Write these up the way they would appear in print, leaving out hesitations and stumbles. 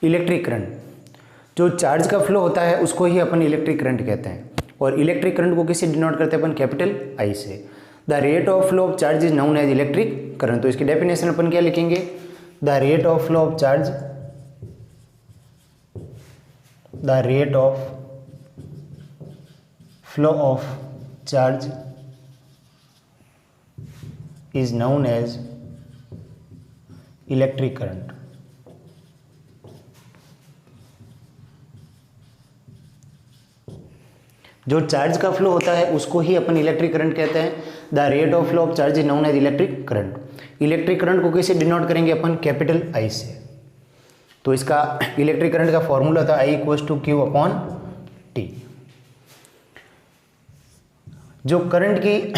Electric current, जो charge का flow होता है उसको ही अपन इलेक्ट्रिक करंट कहते हैं। और इलेक्ट्रिक करंट को किससे डिनोट करते हैं अपन? कैपिटल आई से। The rate of flow of charge is known as electric current. तो इसकी डेफिनेशन अपन क्या लिखेंगे? The rate of flow of charge, the rate of flow of charge is known as electric current. जो charge का flow होता है उसको ही अपन इलेक्ट्रिक करंट कहते हैं। The rate of flow of charge is known as electric current. Electric current को कैसे डिनोट करेंगे अपन? कैपिटल आई से। तो इसका इलेक्ट्रिक करंट का फॉर्मूला था I equals to Q upon T। जो करंट की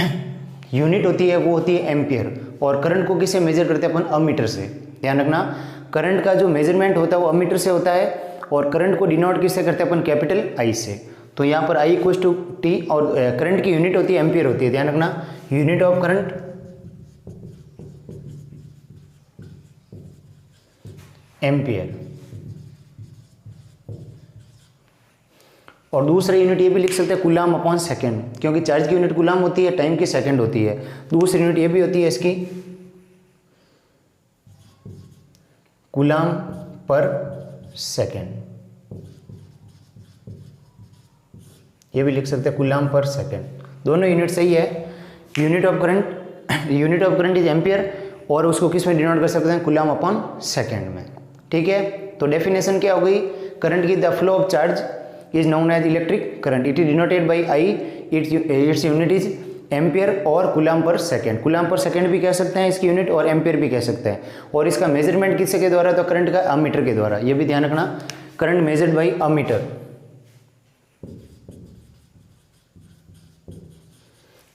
यूनिट होती है वो होती है एम्पियर, और करंट को किससे मेजर करते हैं अपन? अमीटर से। ध्यान रखना, करंट का जो मेजरमेंट होता है वो अमीटर से होता है, और करंट को डिनोट किससे करते हैं अपन? कैपिटल आई से। तो यहाँ पर I इक्वल्स टू T, और करंट की यूनिट होती है एम्पियर होती है। ध्यान रखना, यूनिट ऑफ करंट एम्पियर। और दूसरा यूनिट ये भी लिख सकते हैं कूलाम अपॉन सेकेंड, क्योंकि चार्ज की यूनिट कूलाम होती है, टाइम की सेकेंड होती है। दूसरी यूनिट ये भी होती है इसकी कूलाम पर सेकेंड, ये भी लिख सकते हैं कूलाम पर सेकेंड। दोनों यूनिट सही है। Unit of current is ampere, और उसको किस में डिनोट कर सकते हैं? कूलाम अपॉन सेकेंड में। ठीक है, तो डेफिनेशन क्या हो गई? करंट की the flow of charge is known as electric current. It is denoted by I, its unit is ampere और coulomb per second. Coulomb per second भी कह सकते हैं इसकी यूनिट, और एम्पियर भी कह सकते हैं। और इसका मेजरमेंट किससे के द्वारा? तो करंट का अमीटर के द्वारा। ये भी ध्यान रखना, current measured by ammeter.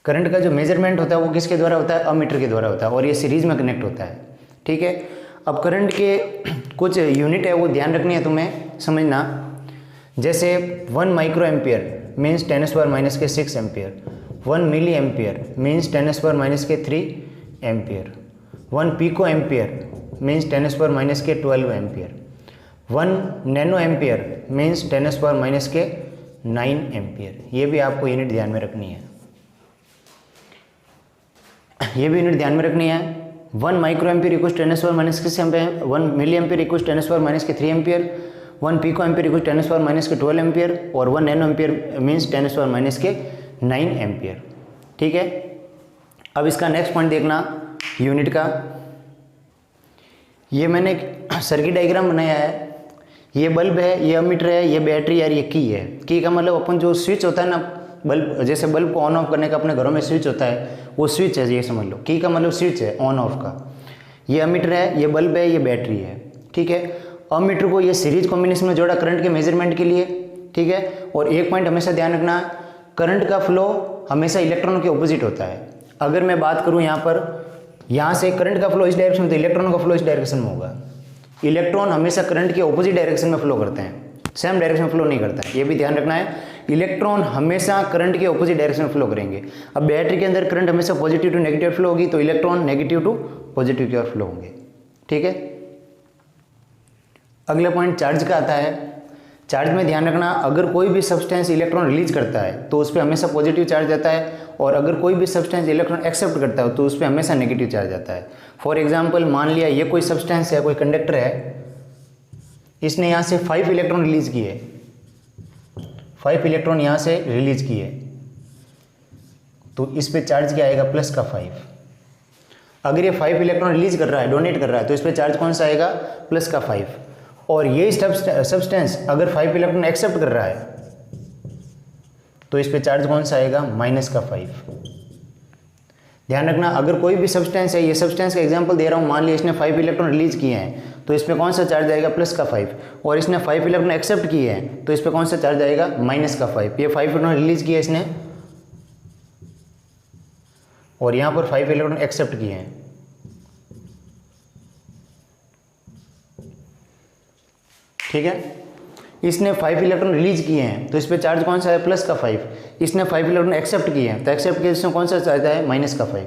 Current का जो मेजरमेंट होता है वो किसके द्वारा होता है? अमीटर के द्वारा होता है, और ये सीरीज में कनेक्ट होता है। ठीक है, अब करंट के कुछ यूनिट है वो ध्यान रखनी है तुम्हें, समझना। जैसे 1 micro ampere means 10⁻⁻⁶ ampere, 1 milli ampere means 10⁻⁻3 ampere, 1 pico ampere means 10⁻⁻12 ampere, 1 nano ampere means 10⁻�9 ampere. ये भी आपको यूनिट ध्यान में रखनी है, ये भी यूनिट ध्यान में रखनी है। 1 micro ampere equals 10⁻⁻6 ampere, 1 milli ampere equals 10⁻⁻3 ampere, 1 pico ampere equals 10⁻⁻12 ampere, और 1 नैनो एम्पियर मीन्स 10⁻�9 एम्पियर। ठीक है, अब इसका नेक्स्ट पॉइंट देखना यूनिट का। ये मैंने एक सर्किट डायग्राम बनाया है। ये बल्ब है, ये अमीटर है, ये बैटरी है, ये की है। की का मतलब अपन जो स्विच होता है ना, बल्ब, जैसे बल्ब को ऑन ऑफ करने का अपने घरों में स्विच होता है, वो स्विच है, ये समझ लो। की का मतलब स्विच है ऑन ऑफ का। ये अमीटर है, ये बल्ब है, ये बैटरी है। ठीक है, अमीटर को ये सीरीज कॉम्बिनेशन में जोड़ा करंट के मेजरमेंट के लिए। ठीक है, और एक पॉइंट हमेशा ध्यान रखना, करंट का फ्लो हमेशा इलेक्ट्रॉन के ऑपोजिट होता है। अगर मैं बात करूँ यहाँ पर, यहाँ से करंट का फ्लो इस डायरेक्शन में, तो इलेक्ट्रॉन का फ्लो इस डायरेक्शन में होगा। इलेक्ट्रॉन हमेशा करंट के ऑपोजिट डायरेक्शन में फ्लो करते हैं, सेम डायरेक्शन में फ्लो नहीं करता है। ये भी ध्यान रखना है, इलेक्ट्रॉन हमेशा करंट के ऑपोजिट डायरेक्शन में फ्लो करेंगे। अब बैटरी के अंदर करंट हमेशा पॉजिटिव टू नेगेटिव फ्लो होगी, तो इलेक्ट्रॉन नेगेटिव टू पॉजिटिव की ओर फ्लो होंगे। ठीक है, अगला पॉइंट चार्ज का आता है। चार्ज में ध्यान रखना, अगर कोई भी सब्सटेंस इलेक्ट्रॉन रिलीज करता है तो उस पर हमेशा पॉजिटिव चार्ज आता है, और अगर कोई भी सब्सटेंस इलेक्ट्रॉन एक्सेप्ट करता है तो उस पर हमेशा नेगेटिव चार्ज आता है। फॉर एग्जाम्पल, मान लिया ये कोई सब्सटेंस है, कोई कंडक्टर है, इसने यहाँ से 5 इलेक्ट्रॉन रिलीज किए, 5 इलेक्ट्रॉन यहाँ से रिलीज किए, तो इस पे चार्ज क्या आएगा? प्लस का 5। अगर ये 5 इलेक्ट्रॉन रिलीज कर रहा है, डोनेट कर रहा है, तो इस पे चार्ज कौन सा आएगा? प्लस का 5। और ये सब्सटेंस अगर 5 इलेक्ट्रॉन एक्सेप्ट कर रहा है, तो इस पे चार्ज कौन सा आएगा? माइनस का 5। ध्यान रखना, अगर कोई भी सब्सटेंस है, ये सब्सटेंस का एग्जांपल दे रहा हूँ, मान लिया इसने 5 इलेक्ट्रॉन रिलीज किए हैं, तो इस पे कौन सा चार्ज आएगा? प्लस का 5। और इसने 5 इलेक्ट्रॉन एक्सेप्ट किए हैं, तो इस पे कौन सा चार्ज आएगा? माइनस का 5। ये 5 इलेक्ट्रॉन रिलीज किया इसने, और यहाँ पर 5 इलेक्ट्रॉन एक्सेप्ट किए हैं। ठीक है, इसने 5 इलेक्ट्रॉन रिलीज किए हैं, तो इस पे चार्ज कौन सा है? प्लस का 5। इसने 5 इलेक्ट्रॉन एक्सेप्ट किए हैं, तो एक्सेप्ट किए इसमें कौन सा चार्ज है? माइनस का 5।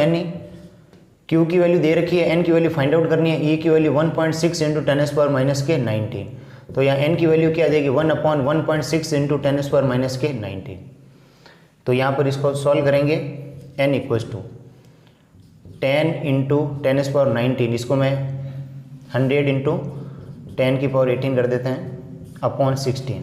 एन ई, क्यू की वैल्यू दे रखी है, एन की वैल्यू फाइंड आउट करनी है, ई की वैल्यू 1.6 इंटू 10⁻⁻⁻⁹ तो यहाँ एन की वैल्यू क्या आ जाएगी 1/1.6 इंटू 10⁻⁻⁻⁹। तो यहाँ पर इसको सॉल्व करेंगे, एन इक्वल्स टू 10 इंटू 10⁻⁹, इसको मैं 100 इंटू 10⁻18 कर देते हैं अपॉन 16।